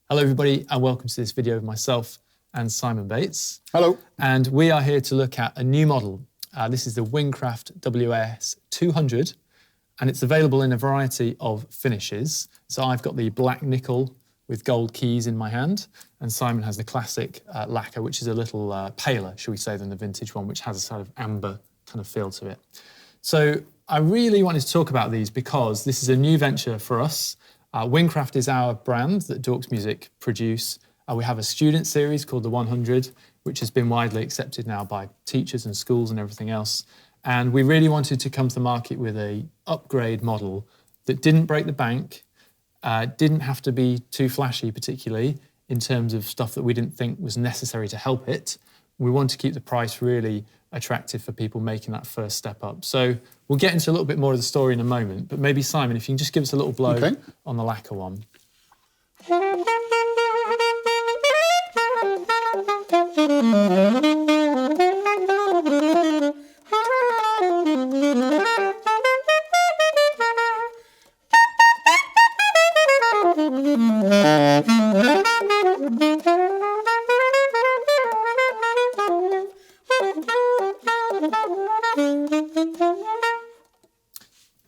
Hello everybody and welcome to this video of myself and Simon Bates. Hello. And we are here to look at a new model. This is the Windcraft WAS-200 and it's available in a variety of finishes. So I've got the black nickel with gold keys in my hand and Simon has the classic lacquer, which is a little paler, shall we say, than the vintage one, which has a sort of amber kind of feel to it. So I really wanted to talk about these because this is a new venture for us. Windcraft is our brand that Dorks Music produce. We have a student series called the 100, which has been widely accepted now by teachers and schools and everything else. And we really wanted to come to the market with a upgrade model that didn't break the bank, didn't have to be too flashy particularly in terms of stuff that we didn't think was necessary to help it. We want to keep the price really attractive for people making that first step up. So we'll get into a little bit more of the story in a moment, but maybe Simon, if you can just give us a little blow on the lacquer one.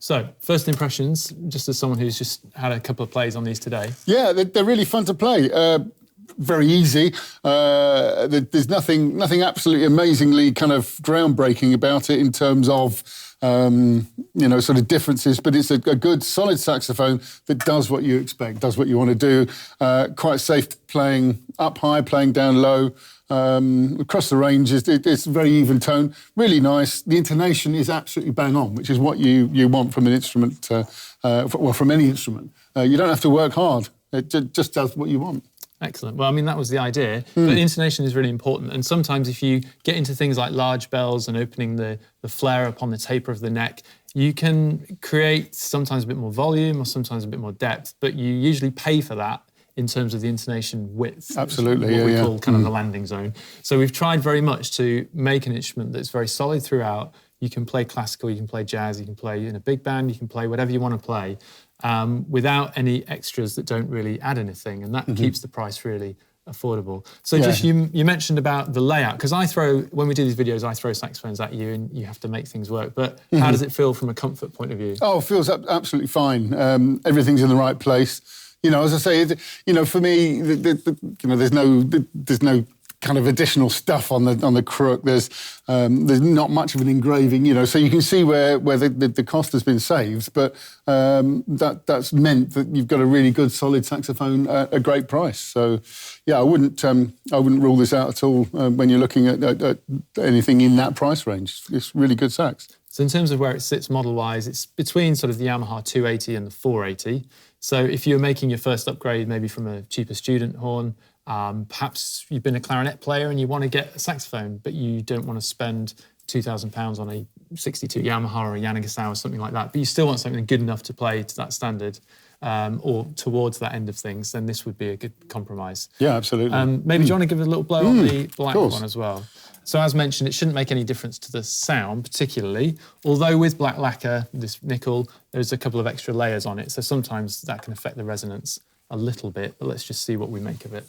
So, first impressions, just as someone who's just had a couple of plays on these today. Yeah, they're really fun to play. Very easy. There's nothing absolutely amazingly kind of groundbreaking about it in terms of, sort of differences, but it's a good, solid saxophone that does what you expect, does what you want to do. Quite safe playing up high, playing down low. Across the range, it's very even tone, really nice. The intonation is absolutely bang on, which is what you want from an instrument, from any instrument. You don't have to work hard. It just does what you want. Excellent. Well, I mean, that was the idea. But intonation is really important. And sometimes if you get into things like large bells and opening the flare up on the taper of the neck, you can create sometimes a bit more volume or sometimes a bit more depth, but you usually pay for that in terms of the intonation width. Absolutely, what we call kind of the landing zone. So we've tried very much to make an instrument that's very solid throughout. You can play classical, you can play jazz, you can play in a big band, you can play whatever you want to play, without any extras that don't really add anything, and that keeps the price really affordable. So just you mentioned about the layout, because when we do these videos, I throw saxophones at you and you have to make things work, but how does it feel from a comfort point of view? Oh, it feels absolutely fine. Everything's in the right place. You know, as I say, for me, there's no kind of additional stuff on the crook. There's not much of an engraving, so you can see where the cost has been saved, but that's meant that you've got a really good solid saxophone at a great price. So yeah, I wouldn't rule this out at all when you're looking at anything in that price range. It's really good sax. So in terms of where it sits model-wise, it's between sort of the Yamaha 280 and the 480. So if you're making your first upgrade, maybe from a cheaper student horn, perhaps you've been a clarinet player and you want to get a saxophone, but you don't want to spend £2,000 on a 62 Yamaha or a Yanagisawa or something like that, but you still want something good enough to play to that standard, or towards that end of things, then this would be a good compromise. Yeah, absolutely. Maybe do you want to give it a little blow on the black one as well? So as mentioned, it shouldn't make any difference to the sound particularly, although with black lacquer, this nickel, there's a couple of extra layers on it, so sometimes that can affect the resonance a little bit, but let's just see what we make of it.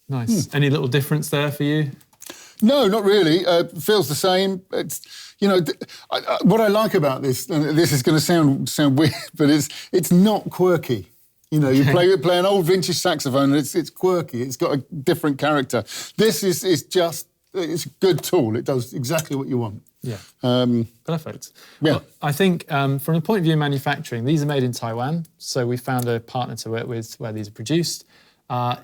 Nice. Any little difference there for you? No, not really. Feels the same. It's, what I like about this, and this is going to sound weird, but it's not quirky. You play an old vintage saxophone, and it's quirky. It's got a different character. This is it's a good tool. It does exactly what you want. Yeah. Perfect. Yeah. Well, I think from the point of view of manufacturing, these are made in Taiwan, so we found a partner to work with where these are produced.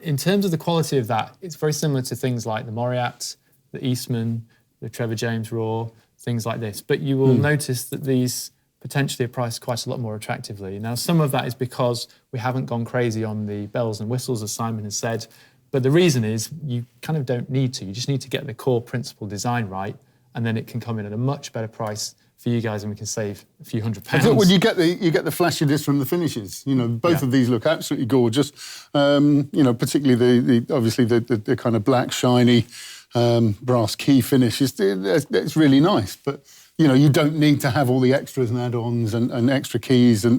In terms of the quality of that, it's very similar to things like the Moriat, the Eastman, the Trevor James Raw, things like this. But you will notice that these potentially are priced quite a lot more attractively. Now, some of that is because we haven't gone crazy on the bells and whistles, as Simon has said. But the reason is you kind of don't need to. You just need to get the core principle design right, and then it can come in at a much better price for you guys, and we can save a few £100s. When you get the flashiness from the finishes, both of these look absolutely gorgeous. Particularly obviously the kind of black shiny brass key finish it's really nice. But you don't need to have all the extras and add-ons and extra keys and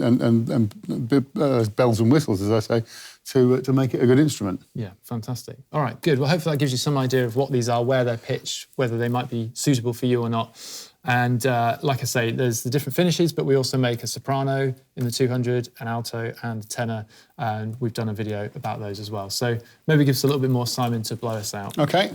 bells and whistles, as I say, to make it a good instrument. Yeah, fantastic. All right, good. Well, hopefully that gives you some idea of what these are, where they're pitched, whether they might be suitable for you or not. And like I say, there's the different finishes, but we also make a soprano in the 200, an alto and a tenor, and we've done a video about those as well. So maybe give us a little bit more, Simon, to blow us out. Okay.